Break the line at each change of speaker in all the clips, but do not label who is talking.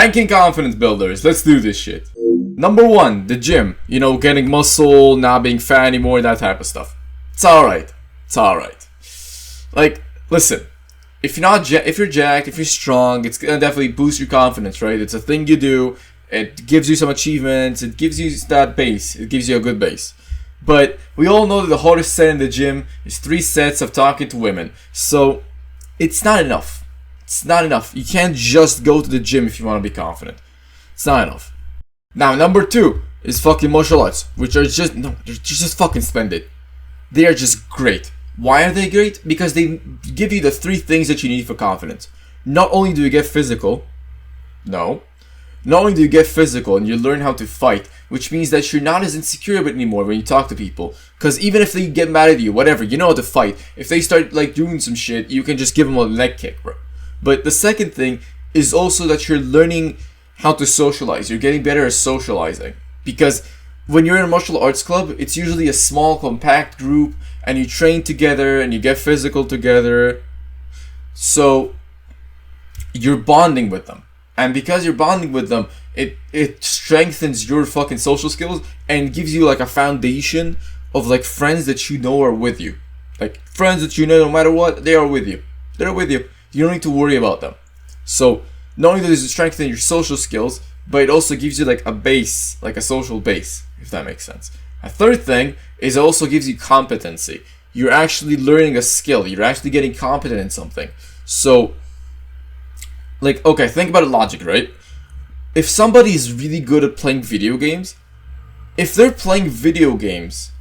Ranking confidence builders. Let's do this shit. Number 1, the gym. You know, getting muscle, not being fat anymore, that type of stuff. It's alright. It's alright. Like, listen. If you're jacked, if you're strong, it's gonna definitely boost your confidence, right? It's a thing you do. It gives you some achievements. It gives you that base. It gives you a good base. But we all know that the hardest set in the gym is 3 sets of talking to women. So it's not enough. It's not enough. You can't just go to the gym if you want to be confident. It's not enough. Now, number 2 is fucking martial arts, which are just fucking splendid. They are just great. Why are they great? Because they give you the 3 things that you need for confidence. Not only do you get physical, not only do you get physical and you learn how to fight, which means that you're not as insecure anymore when you talk to people. Because even if they get mad at you, whatever, you know how to fight. If they start like doing some shit, you can just give them a leg kick, bro. But the second thing is also that you're learning how to socialize. You're getting better at socializing. Because when you're in a martial arts club, it's usually a small, compact group, and you train together and you get physical together. So you're bonding with them. And because you're bonding with them, it strengthens your fucking social skills and gives you like a foundation of like friends that you know are with you. Like friends that you know no matter what, they are with you. They're with you. You don't need to worry about them. So not only does it strengthen your social skills, but it also gives you like a base, like a social base, if that makes sense. A third thing is it also gives you competency. You're actually learning a skill. You're actually getting competent in something. So, like, okay, think about it logic, right? If somebody is really good at playing video games, if they're playing video games,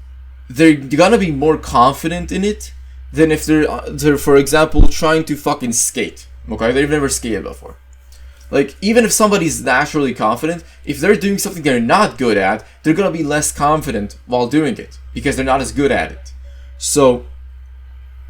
they're gonna be more confident in it than if they're for example, trying to fucking skate. Okay, they've never skated before. Like, even if somebody's naturally confident, if they're doing something they're not good at, they're gonna be less confident while doing it because they're not as good at it. So,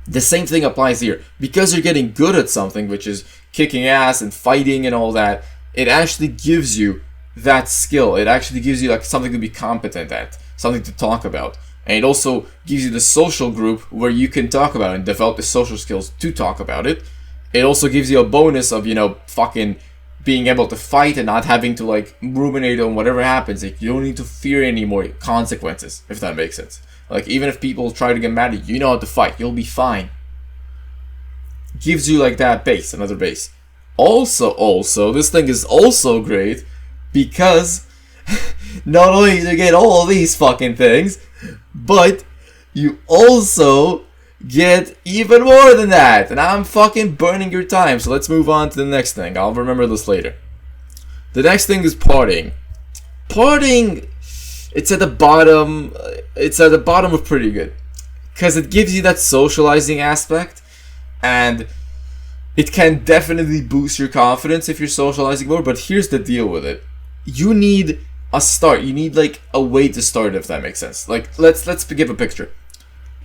the same thing applies here. Because you're getting good at something, which is kicking ass and fighting and all that, it actually gives you that skill. It actually gives you like something to be competent at, something to talk about. And it also gives you the social group where you can talk about it and develop the social skills to talk about it. It also gives you a bonus of, you know, fucking being able to fight and not having to like ruminate on whatever happens. Like, you don't need to fear any more consequences, if that makes sense. Like, even if people try to get mad at you, you know how to fight. You'll be fine. Gives you like that base, another base. Also, this thing is also great because not only do you get all these fucking things, but you also get even more than that. And I'm fucking burning your time, so let's move on to the next thing. I'll remember this later. The next thing is partying. Partying, it's at the bottom. It's at the bottom of pretty good, because it gives you that socializing aspect, and it can definitely boost your confidence if you're socializing more. But here's the deal with it: you need a start. You need like a way to start, if that makes sense. Like, let's give a picture.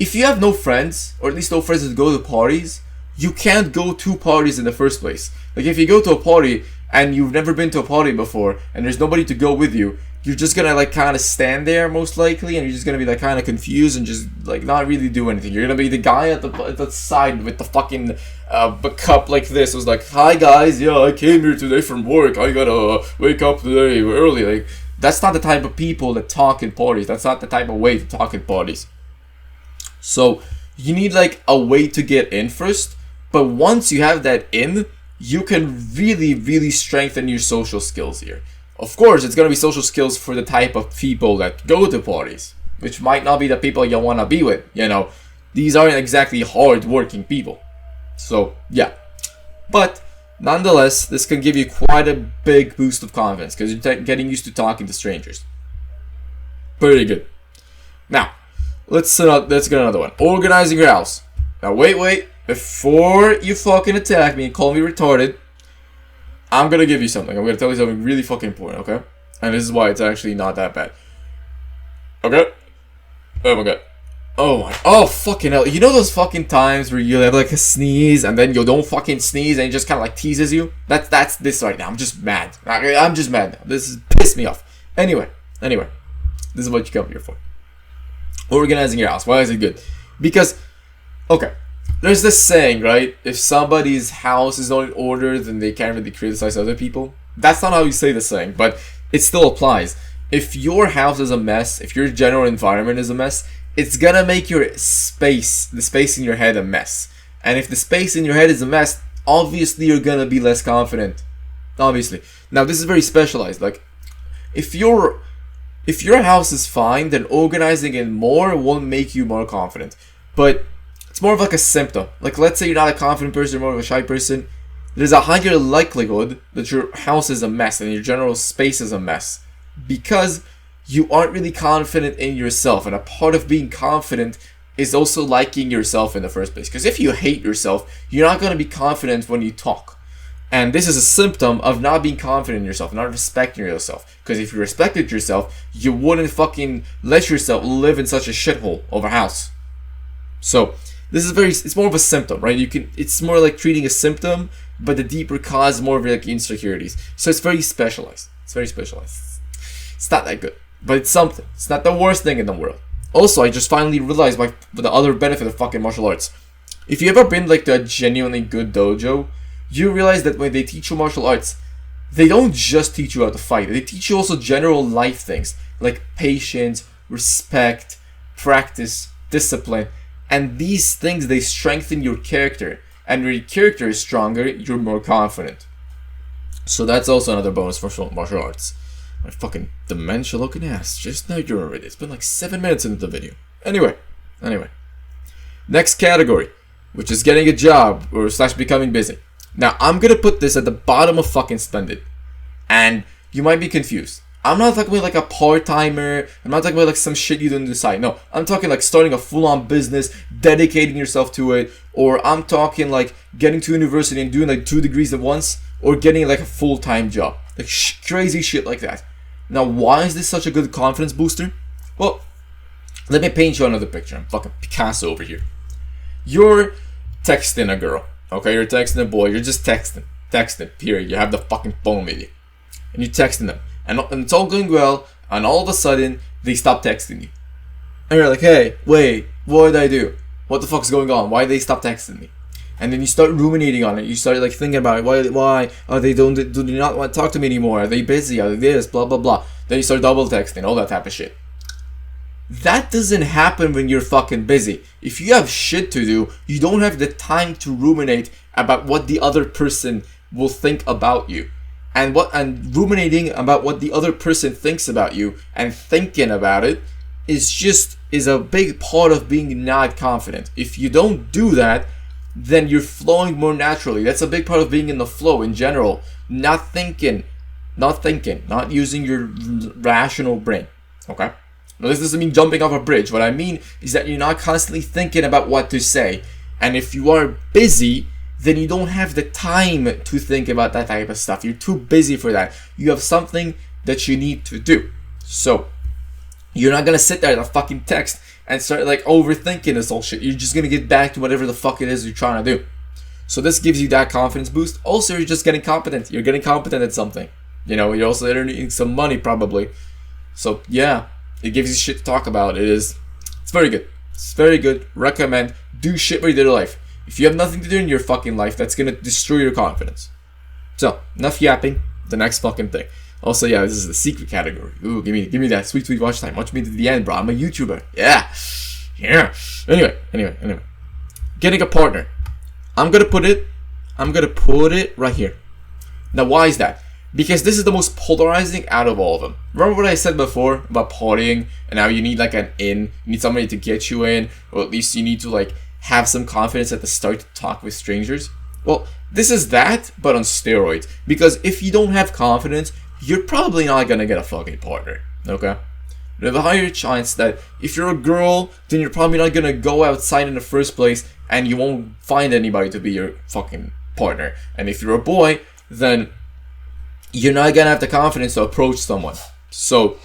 If you have no friends, or at least no friends that go to parties, you can't go to parties in the first place. Like, if you go to a party and you've never been to a party before and there's nobody to go with you, you're just gonna like kind of stand there most likely, and you're just gonna be like kind of confused and just like not really do anything. You're gonna be the guy at the side with the fucking cup like this. It was like, hi guys, yeah, I came here today from work. I gotta wake up today early. Like, that's not the type of people that talk in parties. That's not the type of way to talk in parties. So you need like a way to get in first, but once you have that in, you can really strengthen your social skills here. Of course, it's going to be social skills for the type of people that go to parties, which might not be the people you want to be with, you know. These aren't exactly hard-working people. So, yeah. But, nonetheless, this can give you quite a big boost of confidence, because you're getting used to talking to strangers. Pretty good. Now, let's get another one. Organizing your house. Now, wait. Before you fucking attack me and call me retarded, I'm gonna give you something. I'm gonna tell you something really fucking important, okay? And this is why it's actually not that bad. Okay? Oh my god. Oh fucking hell. You know those fucking times where you have like a sneeze and then you don't fucking sneeze and it just kind of like teases you? That's this right now. I'm just mad. I'm just mad now. This is pissed me off. Anyway. This is what you come here for. Organizing your house. Why is it good? Because, okay, there's this saying, right? If somebody's house is not in order, then they can't really criticize other people. That's not how you say the saying, but it still applies. If your house is a mess, if your general environment is a mess, it's gonna make your space, the space in your head, a mess. And if the space in your head is a mess, obviously you're gonna be less confident. Obviously. Now this is very specialized. Like, if your house is fine, then organizing it more won't make you more confident. But it's more of like a symptom. Like, let's say you're not a confident person, you're more of a shy person. There's a higher likelihood that your house is a mess and your general space is a mess, because you aren't really confident in yourself. And a part of being confident is also liking yourself in the first place. Because if you hate yourself, you're not going to be confident when you talk. And this is a symptom of not being confident in yourself, not respecting yourself. Because if you respected yourself, you wouldn't fucking let yourself live in such a shithole of a house. So this is it's more of a symptom, right? It's more like treating a symptom, but the deeper cause more of like insecurities. So it's very specialized. It's very specialized. It's not that good, but it's something. It's not the worst thing in the world. Also, I just finally realized the other benefit of fucking martial arts. If you ever been like to a genuinely good dojo, you realize that when they teach you martial arts, they don't just teach you how to fight. They teach you also general life things like patience, respect, practice, discipline. And these things, they strengthen your character. And when your character is stronger, you're more confident. So that's also another bonus for martial arts. My fucking dementia looking ass just now you're already. It's been like 7 minutes into the video. Anyway. Next category, which is getting a job or / becoming busy. Now, I'm gonna put this at the bottom of fucking Splendid. And you might be confused. I'm not talking about like a part-timer. I'm not talking about like some shit you do on the side. No, I'm talking like starting a full-on business, dedicating yourself to it. Or I'm talking like getting to university and doing like 2 degrees at once. Or getting like a full-time job. Like crazy shit like that. Now, why is this such a good confidence booster? Well, let me paint you another picture. I'm fucking Picasso over here. You're texting a girl. Okay, you're texting a boy. You're just texting. Texting, period. You have the fucking phone with you. And you're texting them. And it's all going well, and all of a sudden, they stop texting you. And you're like, hey, wait, what did I do? What the fuck's going on? Why did they stop texting me? And then you start ruminating on it. You start like thinking about it. Why? Oh, do they not want to talk to me anymore? Are they busy? Are they this? Blah, blah, blah. Then you start double texting, all that type of shit. That doesn't happen when you're fucking busy. If you have shit to do, you don't have the time to ruminate about what the other person will think about you. And ruminating about what the other person thinks about you and thinking about it is a big part of being not confident. If you don't do that, then you're flowing more naturally. That's a big part of being in the flow in general. Not using your rational brain. Okay? Now this doesn't mean jumping off a bridge. What I mean is that you're not constantly thinking about what to say. And if you are busy, then you don't have the time to think about that type of stuff. You're too busy for that. You have something that you need to do. So, you're not gonna sit there and fucking text and start like overthinking this whole shit. You're just gonna get back to whatever the fuck it is you're trying to do. So this gives you that confidence boost. Also, you're just getting competent. You're getting competent at something. You know, you're also earning some money probably. So yeah, it gives you shit to talk about. It's very good. It's very good. Recommend. Do shit with your life. If you have nothing to do in your fucking life, that's gonna destroy your confidence. So, enough yapping. The next fucking thing. Also, yeah, this is the secret category. Ooh, give me that sweet watch time. Watch me to the end, bro. I'm a YouTuber. Yeah. Anyway. Getting a partner. I'm gonna put it right here. Now, why is that? Because this is the most polarizing out of all of them. Remember what I said before about partying, and now you need like an in, you need somebody to get you in, or at least you need to like have some confidence at the start to talk with strangers. Well, this is that, but on steroids. Because if you don't have confidence, you're probably not gonna get a fucking partner. Okay? You have a higher chance that if you're a girl, then you're probably not gonna go outside in the first place, and you won't find anybody to be your fucking partner. And if you're a boy, then you're not gonna have the confidence to approach someone. So,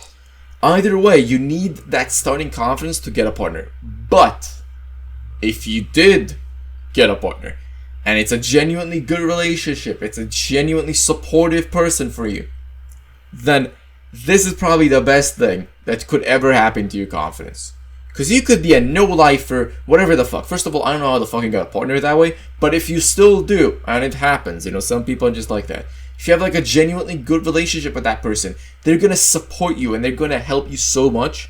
either way, you need that starting confidence to get a partner. But if you did get a partner, and it's a genuinely good relationship, it's a genuinely supportive person for you, then this is probably the best thing that could ever happen to your confidence. Because you could be a no-lifer, whatever the fuck. First of all, I don't know how the fuck you got a partner that way, but if you still do, and it happens, you know, some people are just like that. if you have like a genuinely good relationship with that person, they're gonna support you and they're gonna help you so much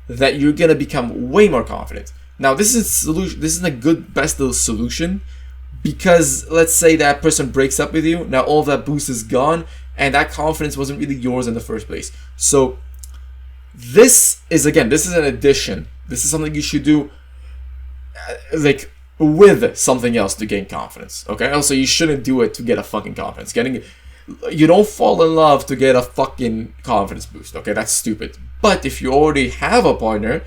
that you're gonna become way more confident. Now, this isn't a good best little solution, because let's say that person breaks up with you. Now all of that boost is gone, and that confidence wasn't really yours in the first place. So this is an addition. This is something you should do like with something else to gain confidence. Okay. Also, you shouldn't do it to get a fucking confidence. You don't fall in love to get a fucking confidence boost. Okay, that's stupid. But if you already have a partner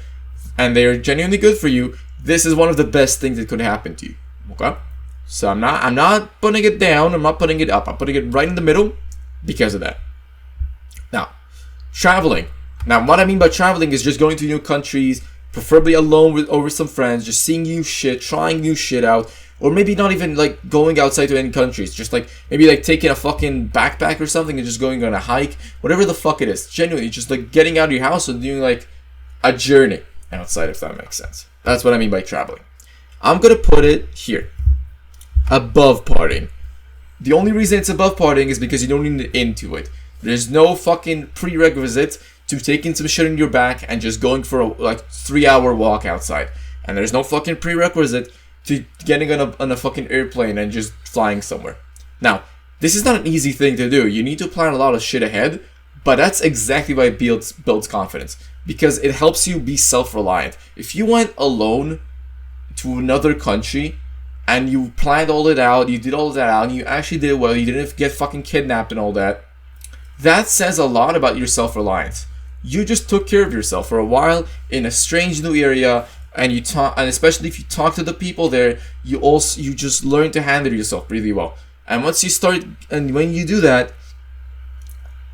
and they're genuinely good for you, this is one of the best things that could happen to you. Okay. So I'm not putting it down. I'm not putting it up. I'm putting it right in the middle because of that. Now, traveling. Now, what I mean by traveling is just going to new countries, preferably alone or with some friends, just seeing new shit, trying new shit out, or maybe not even like going outside to any countries, just like maybe like taking a fucking backpack or something and just going on a hike, whatever the fuck it is. Genuinely, just like getting out of your house and doing like a journey outside, if that makes sense. That's what I mean by traveling. I'm gonna put it here, above partying. The only reason it's above partying is because you don't need into it. There's no fucking prerequisite to taking some shit on your back and just going for a 3-hour walk outside. And there's no fucking prerequisite to getting on a fucking airplane and just flying somewhere. Now, this is not an easy thing to do. You need to plan a lot of shit ahead, but that's exactly why it builds confidence. Because it helps you be self-reliant. If you went alone to another country and you planned all it out, you did all that out, and you actually did it well, you didn't get fucking kidnapped and all that, that says a lot about your self-reliance. You just took care of yourself for a while in a strange new area, and and especially if you talk to the people there, you just learn to handle yourself really well. And once you start, and when you do that,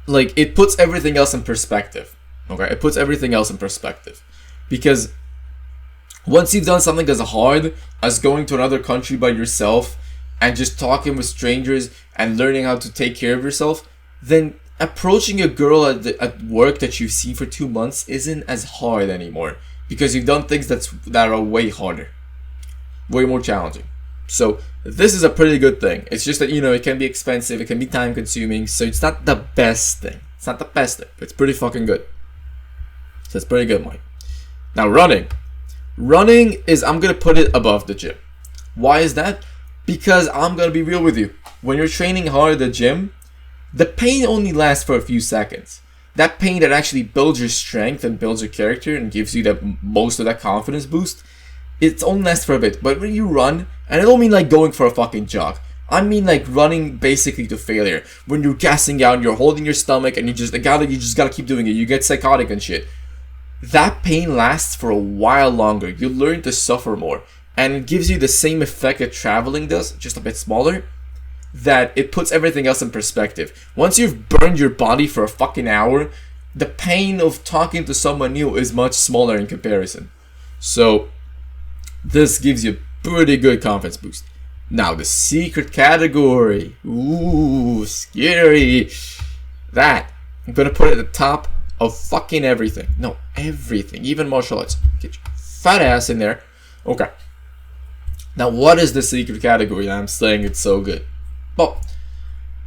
like, it puts everything else in perspective. Okay, it puts everything else in perspective, because once you've done something as hard as going to another country by yourself and just talking with strangers and learning how to take care of yourself, then approaching a girl at work that you've seen for 2 months isn't as hard anymore, because you've done things that are way harder, way more challenging. So this is a pretty good thing. It's just that, it can be expensive, it can be time consuming, so it's not the best thing. It's not the best thing, but it's pretty fucking good. So it's pretty good, Mike. Now, running. Running is, I'm going to put it above the gym. Why is that? Because I'm going to be real with you. When you're training hard at the gym, the pain only lasts for a few seconds. That pain that actually builds your strength and builds your character and gives you most of that confidence boost, it only lasts for a bit. But when you run, and I don't mean like going for a fucking jog, I mean like running basically to failure. When you're gassing out, you're holding your stomach, and you just gotta keep doing it. You get psychotic and shit. That pain lasts for a while longer. You learn to suffer more, and it gives you the same effect that traveling does, just a bit smaller. That it puts everything else in perspective. Once you've burned your body for a fucking hour, the pain of talking to someone new is much smaller in comparison. So this gives you a pretty good confidence boost. Now, the secret category. Ooh, scary. That, I'm gonna put it at the top of fucking everything. No, everything. Even martial arts. Get your fat ass in there. Okay. Now, what is the secret category that I'm saying it's so good? Well,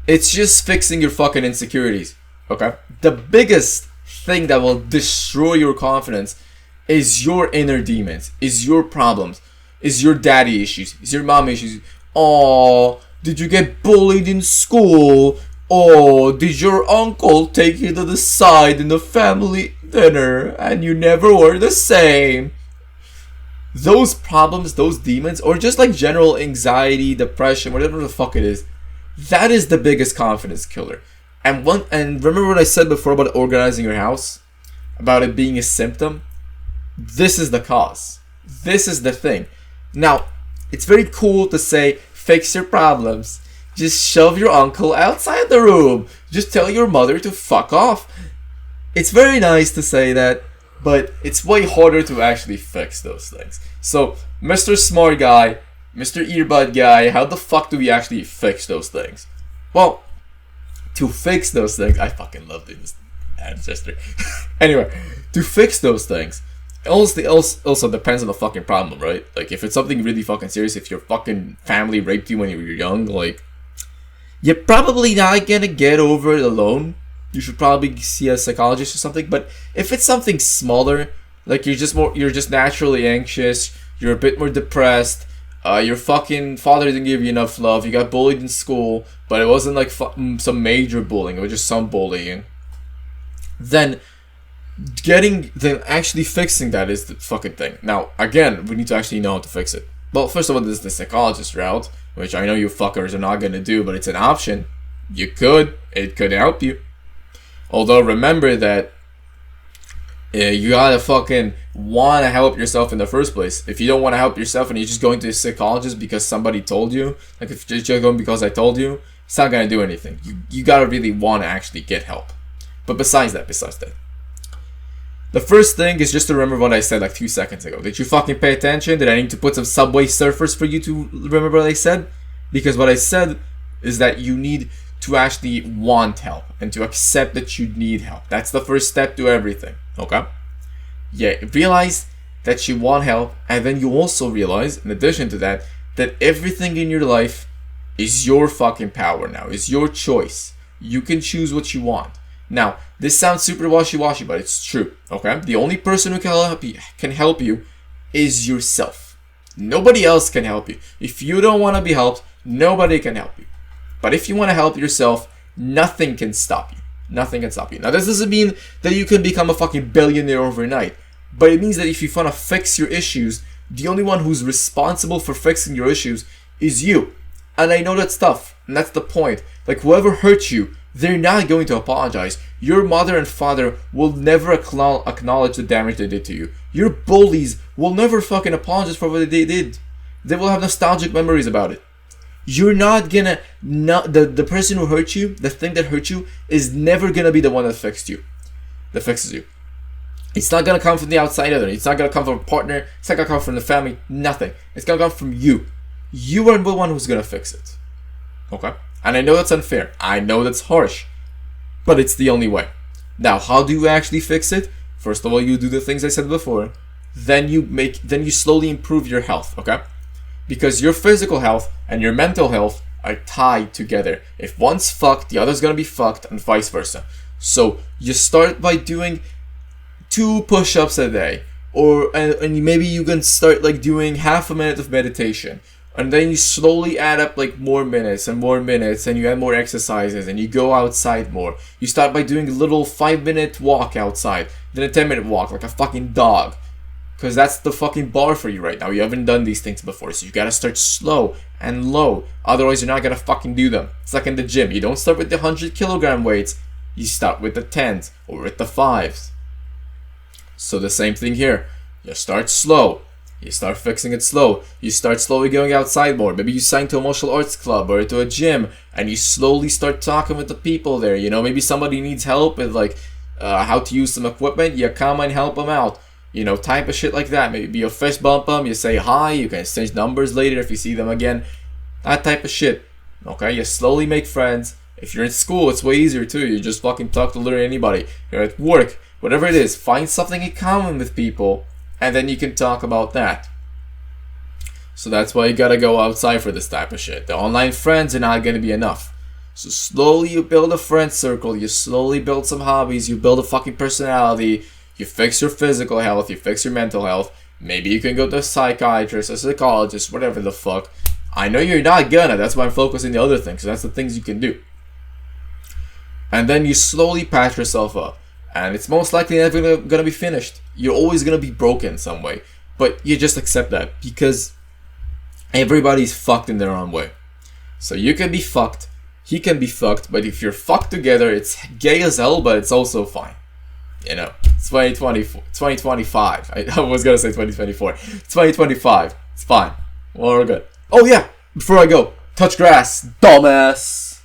it's just fixing your fucking insecurities. Okay? The biggest thing that will destroy your confidence is your inner demons, is your problems, is your daddy issues, is your mom issues. Oh, did you get bullied in school? Oh, did your uncle take you to the side in the family dinner and you never were the same? Those problems, those demons, or just like general anxiety, depression, whatever the fuck it is, that is the biggest confidence killer. And remember what I said before about organizing your house? About it being a symptom? This is the cause. This is the thing. Now, it's very cool to say, fix your problems. Just shove your uncle outside the room. Just tell your mother to fuck off. It's very nice to say that, but it's way harder to actually fix those things. So, Mr. Smart Guy, Mr. Earbud Guy, how the fuck do we actually fix those things? Well, to fix those things, I fucking love this ancestor. Anyway, to fix those things, it also depends on the fucking problem, right? Like, if it's something really fucking serious, if your fucking family raped you when you were young, like, You're probably not gonna get over it alone. You should probably see a psychologist or something. But if it's something smaller, like you're just naturally anxious, you're a bit more depressed, your fucking father didn't give you enough love, you got bullied in school, but it wasn't like some major bullying, it was just some bullying, then actually fixing that is the fucking thing. Now, again, we need to actually know how to fix it. Well, first of all, there's the psychologist route, which I know you fuckers are not gonna do, but it's an option. It could help you. Although, remember that you gotta fucking wanna help yourself in the first place. If you don't wanna help yourself and you're just going to a psychologist because somebody told you, like if you're just going because I told you, it's not gonna do anything. You gotta really wanna actually get help. But besides that, the first thing is just to remember what I said like 2 seconds ago. Did you fucking pay attention? Did I need to put some Subway Surfers for you to remember what I said? Because what I said is that you need to actually want help and to accept that you need help. That's the first step to everything, okay? Yeah, realize that you want help, and then you also realize, in addition to that, that everything in your life is your fucking power now, is your choice. You can choose what you want. Now, this sounds super washy-washy, but it's true, okay? The only person who can help you is yourself. Nobody else can help you. If you don't want to be helped, nobody can help you. But if you want to help yourself, nothing can stop you. Nothing can stop you. Now, this doesn't mean that you can become a fucking billionaire overnight, but it means that if you want to fix your issues, the only one who's responsible for fixing your issues is you. And I know that's tough, and that's the point. Like, whoever hurt you, they're not going to apologize. Your mother and father will never acknowledge the damage they did to you. Your bullies will never fucking apologize for what they did. They will have nostalgic memories about it. You're not gonna, the person who hurt you, the thing that hurt you, is never gonna be the one that fixes you. It's not gonna come from the outside either. It's not gonna come from a partner. It's not gonna come from the family. Nothing. It's gonna come from you. You are the one who's gonna fix it. Okay? And I know that's unfair. I know that's harsh. But it's the only way. Now, how do you actually fix it? First of all, you do the things I said before. Then you slowly improve your health, okay? Because your physical health and your mental health are tied together. If one's fucked, the other's gonna be fucked, and vice versa. So you start by doing 2 push-ups a day, and maybe you can start like doing half a minute of meditation, and then you slowly add up like more minutes, and you add more exercises, and you go outside more. You start by doing a little 5-minute walk outside, then a 10-minute walk like a fucking dog. Because that's the fucking bar for you right now. You haven't done these things before, so you gotta start slow and low. Otherwise, you're not gonna fucking do them. It's like in the gym. You don't start with the 100-kilogram weights. You start with the 10s or with the 5s. So the same thing here. You start slow. You start fixing it slow. You start slowly going outside more. Maybe you sign to a martial arts club or to a gym, and you slowly start talking with the people there. You know, maybe somebody needs help with like how to use some equipment. You come and help them out. You know, type of shit like that. Maybe you fist bump them, you say hi, you can exchange numbers later if you see them again. That type of shit. Okay, you slowly make friends. If you're in school, it's way easier too. You just fucking talk to literally anybody. You're at work, whatever it is. Find something in common with people, and then you can talk about that. So that's why you gotta go outside for this type of shit. The online friends are not gonna be enough. So slowly you build a friend circle, you slowly build some hobbies, you build a fucking personality. You fix your physical health, you fix your mental health. Maybe you can go to a psychiatrist, a psychologist, whatever the fuck. I know you're not gonna, that's why I'm focusing on the other things. So that's the things you can do. And then you slowly patch yourself up. And it's most likely never gonna be finished. You're always gonna be broken some way. But you just accept that. Because everybody's fucked in their own way. So you can be fucked, he can be fucked. But if you're fucked together, it's gay as hell, but it's also fine. You know, it's 2025. I was gonna say 2024. It's 2025. It's fine. We're good. Oh yeah, before I go, touch grass, dumbass.